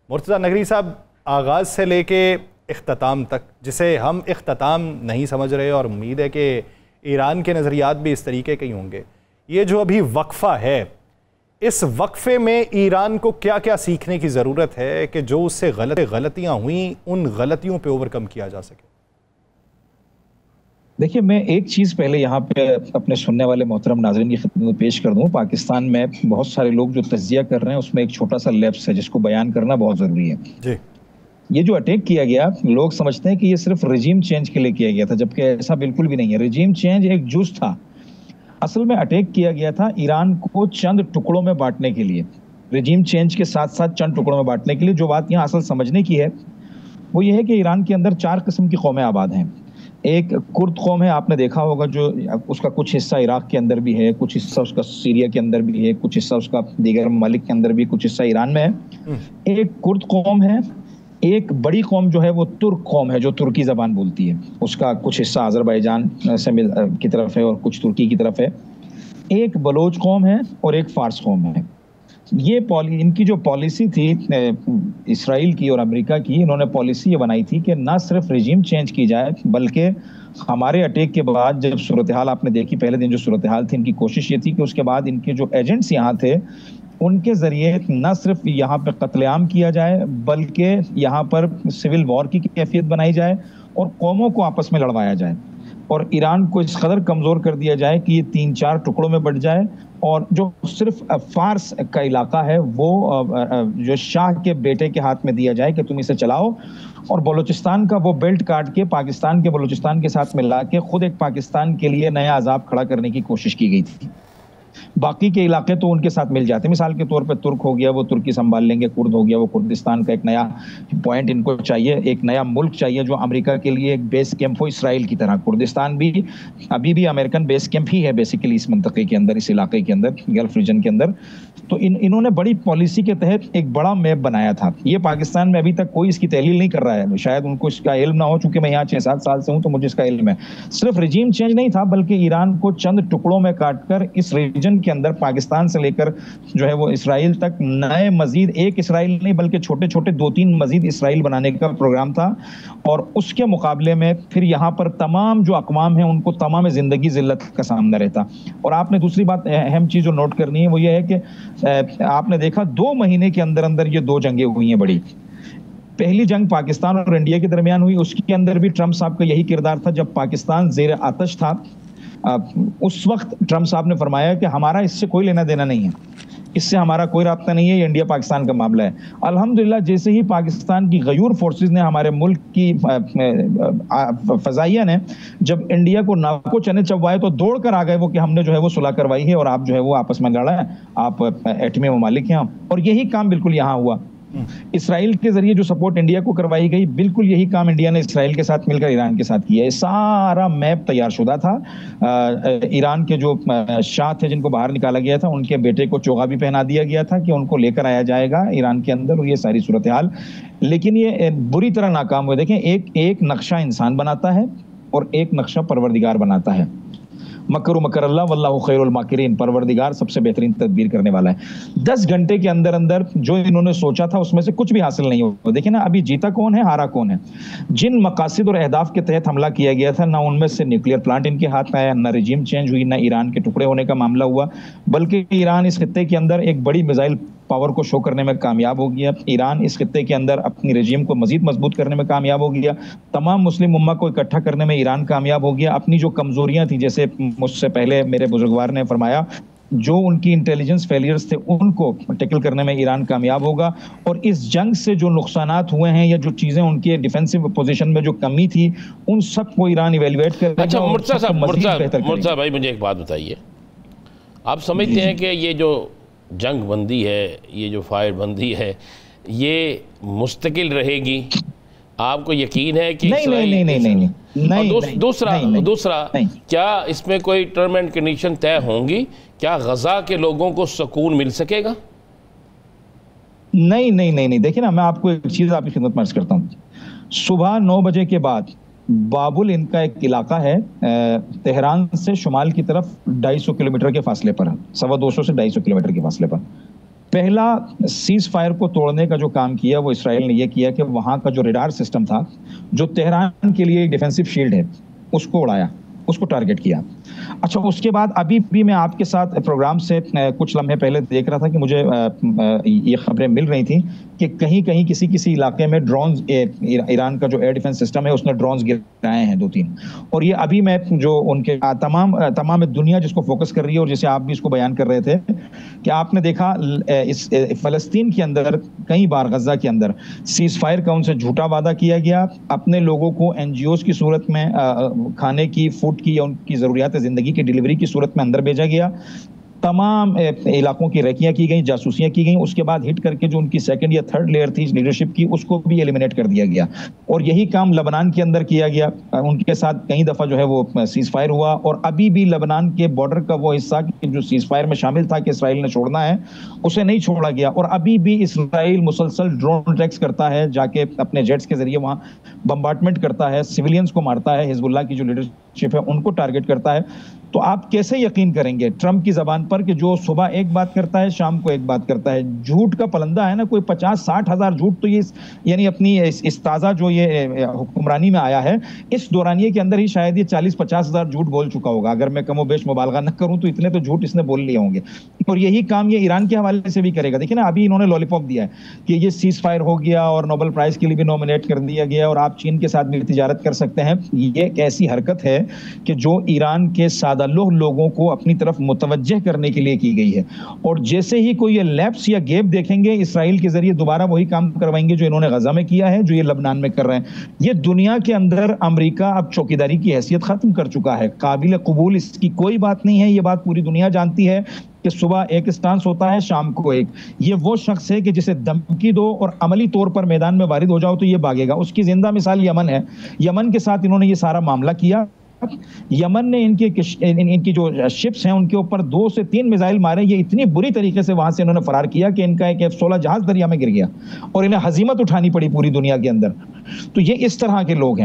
मुर्तज़ा नकवी साहब, आगाज़ से लेके इख्तिताम तक, जिसे हम इख्तिताम नहीं समझ रहे और उम्मीद है कि ईरान के नज़रियात भी इस तरीके के ही होंगे, ये जो अभी वक्फ़ा है, इस वक्फ़े में ईरान को क्या क्या सीखने की ज़रूरत है कि जो उससे गलतियाँ हुई उन गलतियों पर ओवरकम किया जा सके? देखिए, मैं एक चीज़ पहले यहाँ पे अपने सुनने वाले मोहतरम नाज़रीन की खिदमत में पेश कर दूँ। पाकिस्तान में बहुत सारे लोग जो तज्जिया कर रहे हैं उसमें एक छोटा सा लैप्स है जिसको बयान करना बहुत ज़रूरी है जी। ये जो अटैक किया गया, लोग समझते हैं कि ये सिर्फ रजीम चेंज के लिए किया गया था, जबकि ऐसा बिल्कुल भी नहीं है। रजीम चेंज एक जुज़ था। असल में अटैक किया गया था ईरान को चंद टुकड़ों में बांटने के लिए, रजीम चेंज के साथ साथ चंद टुकड़ों में बांटने के लिए। जो बात यहाँ असल समझने की है वो ये है कि ईरान के अंदर 4 किस्म की कौमें आबाद हैं। एक कुर्द कौम है, आपने देखा होगा, जो उसका कुछ हिस्सा इराक के अंदर भी है, कुछ हिस्सा उसका सीरिया के अंदर भी है, कुछ हिस्सा उसका दीगर ममालिक के अंदर भी, कुछ हिस्सा ईरान में है। एक कुर्द कौम है। एक बड़ी कौम जो है वो तुर्क कौम है, जो तुर्की जबान बोलती है, उसका कुछ हिस्सा अजरबैजान से की तरफ है और कुछ तुर्की की तरफ है। एक बलोच कौम है और एक फारस कौम है। ये इनकी जो पॉलिसी थी इसराइल की और अमेरिका की, इन्होंने पॉलिसी ये बनाई थी कि ना सिर्फ रिजीम चेंज की जाए, बल्कि हमारे अटैक के बाद जब सूरत हाल आपने देखी, पहले दिन जो सूरत हाल थी, इनकी कोशिश ये थी कि उसके बाद इनके जो एजेंट्स यहाँ थे उनके जरिए न सिर्फ यहाँ पर कत्लेआम किया जाए, बल्कि यहाँ पर सिविल वॉर की कैफियत बनाई जाए और कौमों को आपस में लड़वाया जाए और ईरान को इस कदर कमज़ोर कर दिया जाए कि ये 3-4 टुकड़ों में बढ़ जाए। और जो सिर्फ फारस का इलाका है वो जो शाह के बेटे के हाथ में दिया जाए कि तुम इसे चलाओ, और बलूचिस्तान का वो बेल्ट काट के पाकिस्तान के बलूचिस्तान के साथ मिला के खुद एक पाकिस्तान के लिए नया अजाब खड़ा करने की कोशिश की गई थी। बाकी के इलाके तो उनके साथ मिल जाते हैं। मिसाल के तौर पे तुर्क हो गया, वो तुर्की संभाल लेंगे, कुर्द हो गया, वो कुर्दिस्तान का एक नया पॉइंट इनको चाहिए, एक नया मुल्क चाहिए जो अमेरिका के लिए एक बेस कैंप हो इसराइल की तरह। कुर्दिस्तान भी अभी भी अमेरिकन बेस कैंप ही है बेसिकली इस मंतके के अंदर, इस इलाके के अंदर, गल्फ रीजन के अंदर। तो इन्होंने बड़ी पॉलिसी के तहत एक बड़ा मैप बनाया था। ये पाकिस्तान में अभी तक कोई इसकी तहलील नहीं कर रहा है, शायद उनको इसका इल्म ना हो, चूंकि मैं यहाँ 6-7 साल से हूँ तो मुझे इसका इल्म है। सिर्फ रिजीम चेंज नहीं था, बल्कि ईरान को चंद टुकड़ों में काटकर इस रीजन के अंदर पाकिस्तान से लेकर जो है वो इसराइल तक नए मजीद एक इसराइल नहीं बल्कि छोटे छोटे 2-3 मजीद इसराइल बनाने का प्रोग्राम था। और उसके मुकाबले में फिर यहाँ पर तमाम जो अकवाम है उनको तमाम जिंदगी जिल्लत का सामना रहता। और आपने दूसरी बात अहम चीज जो नोट करनी है वो ये है कि आपने देखा 2 महीने के अंदर अंदर ये 2 जंगें हुई हैं बड़ी। पहली जंग पाकिस्तान और इंडिया के दरमियान हुई, उसके अंदर भी ट्रंप साहब का यही किरदार था। जब पाकिस्तान जेर आतश था उस वक्त ट्रंप साहब ने फरमाया कि हमारा इससे कोई लेना देना नहीं है, इससे हमारा कोई राब्ता नहीं है, ये इंडिया पाकिस्तान का मामला है। अल्हम्दुलिल्लाह जैसे ही पाकिस्तान की गयूर फोर्सेस ने, हमारे मुल्क की फजाइया ने जब इंडिया को नाको चने चबवाए तो दौड़ कर आ गए वो कि हमने जो है वो सुलह करवाई है और आप जो है वो आपस में लड़ा है, आप एटमी ममालिक हैं। और यही काम बिल्कुल यहाँ हुआ। इसराइल के जरिए जो सपोर्ट इंडिया को करवाई गई, बिल्कुल यही काम इंडिया ने इसराइल के साथ मिलकर ईरान के साथ किया है। सारा मैप तैयार शुदा था। ईरान के जो शाह थे जिनको बाहर निकाला गया था, उनके बेटे को चोगा भी पहना दिया गया था कि उनको लेकर आया जाएगा ईरान के अंदर, और ये सारी सूरत हाल। लेकिन ये बुरी तरह नाकाम हुए। देखें, एक नक्शा इंसान बनाता है और एक नक्शा परवरदिगार बनाता है। मकर मकर अल्लाह वल्लाहु खैरुल माकिरीन, परवरदिगार सबसे बेहतरीन तदबीर करने वाला है। 10 घंटे के अंदर अंदर जो इन्होंने सोचा था उसमें से कुछ भी हासिल नहीं हुआ। देखिए ना, अभी जीता कौन है, हारा कौन है। जिन मकासद और अहदाफ के तहत हमला किया गया था, ना उनमें से न्यूक्लियर प्लांट इनके हाथ में आया, ना रिजीम चेंज हुई, ना ईरान के टुकड़े होने का मामला हुआ, बल्कि ईरान इस खित्ते के अंदर एक बड़ी मिसाइल पावर को शो करने में कामयाब हो गया। ईरान इस खित्ते के अंदर अपनी रजीम को मजीद मजबूत करने में कामयाब हो गया। तमाम मुस्लिम उम्मा को इकट्ठा करने में ईरान कामयाब हो गया। अपनी जो कमजोरियां थी, जैसे मुझसे पहले मेरे बुजुर्गवार ने फरमाया, जो उनकी इंटेलिजेंस फेलियर्स थे उनको टैकल करने में ईरान कामयाब होगा। और इस जंग से जो नुकसानात हुए हैं या जो चीजें उनके डिफेंसिव पोजीशन में जो कमी थी, उन सब को ईरान इवेल्युएट करेगा। अच्छा मुर्तज़ा भाई, मुझे एक बात बताइए, आप समझते हैं कि ये जो जंग बंदी है, ये जो फायर बंदी है, ये मुस्तकिल रहेगी? आपको यकीन है कि नहीं। दूसरा क्या इसमें कोई टर्म एंड कंडीशन तय होंगी? क्या गजा के लोगों को सुकून मिल सकेगा? नहीं। देखिए ना, मैं आपको एक चीज आपकी खिदमत में अर्ज करता हूँ। सुबह 9 बजे के बाद बाबुल इनका एक इलाका है, तेहरान से शुमाल की तरफ 250 किलोमीटर के फासले पर, 225 से 250 किलोमीटर के फासले पर। पहला सीज फायर को तोड़ने का जो काम किया वो इसराइल ने ये किया कि वहां का जो रडार सिस्टम था, जो तेहरान के लिए डिफेंसिव शील्ड है, उसको उड़ाया, उसको टारगेट किया। अच्छा, उसके बाद अभी भी मैं आपके साथ प्रोग्राम से कुछ लम्हे पहले देख रहा था कि मुझे ये खबरें मिल रही थी कि कहीं कहीं किसी इलाके में ड्रोन्स, ईरान का जो एयर डिफेंस सिस्टम है उसने ड्रोन्स गिराए हैं 2-3। और ये अभी मैं जो उनके तमाम दुनिया जिसको फोकस कर रही है और जैसे आप भी इसको बयान कर रहे थे कि आपने देखा इस फलस्तीन के अंदर कई बार, गजा के अंदर सीज फायर का उनसे झूठा वादा किया गया, अपने लोगों को एनजीओ की सूरत में खाने की, फूड की या उनकी जरूरियात जिंदगी की डिलीवरी की सूरत में अंदर भेजा गया, तमाम इलाकों की रेकियां की गई, जासूसियां की गई, उसके बाद हिट करके जो उनकी सेकंड या थर्ड लेयर थी लीडरशिप की उसको भी एलिमिनेट कर दिया गया। और यही काम लेबनान के अंदर किया गया, उनके साथ कई दफा जो है वो सीज फायर हुआ। और अभी भी लेबनान के बॉर्डर का वो हिस्सा जो सीज फायर में शामिल था कि इसराइल ने छोड़ना है, उसे नहीं छोड़ा गया। और अभी भी इसराइल मुसलसल ड्रोन अटैक्स करता है, जाके अपने जेट्स के जरिए वहां बम्बार्टमेंट करता है, सिविलियंस को मारता है, हिजबुल्लाह की जो लीडरशिप है उनको टारगेट करता है। तो आप कैसे यकीन करेंगे ट्रंप की जबान पर कि जो सुबह एक बात करता है शाम को एक बात करता है? झूठ का पलंदा है ना, कोई 50-60 हजार झूठ तो ये यानी अपनी इस ताजा जो ये हुक्मरानी में आया है इस दौरानिये के अंदर ही शायद ये 40-50 हजार झूठ बोल चुका होगा। अगर मैं कमोबेश मुबालगा न करूं तो इतने तो झूठ इसने बोल लिए होंगे। और यही काम ये ईरान के हवाले से भी करेगा। देखिए ना, अभी इन्होंने लॉलीपॉप दिया है कि ये सीज फायर हो गया और नोबेल प्राइज के लिए भी नॉमिनेट कर दिया गया और आप चीन के साथ भी तिजारत कर सकते हैं। ये एक ऐसी हरकत है कि जो ईरान के सादालुह लोगों को अपनी तरफ मुतवज्जह करने के लिए की गई है। और जैसे ही कोई ये लैप्स या गैप देखेंगे, इसराइल के जरिए दोबारा वही काम करवाएंगे जो इन्होंने गजा में किया है, जो ये लबनान में कर रहे हैं। ये दुनिया के अंदर अमेरिका अब चौकीदारी की हैसियत खत्म कर चुका है, काबिल कबूल इसकी कोई बात नहीं है। ये बात पूरी दुनिया जानती है कि सुबह एक स्टांस होता है, शाम को एक। ये वो शख्स है कि जिसे धमकी दो और अमली तौर पर मैदान में वारिद हो जाओ तो ये भागेगा। उसकी जिंदा मिसाल यमन है। यमन के साथ इन्होंने ये सारा मामला किया। यमन ने इनकी जो शिप्स हैं उनके ऊपर 2 से 3 मिसाइल मारे। ये इतनी बुरी तरीके से वहां से इन्होंने फरार किया कि इनका एक F-16 जहाज दरिया में गिर गया और इन्हें हजीमत उठानी पड़ी पूरी दुनिया के अंदर। तो ये इस तरह के लोग हैं।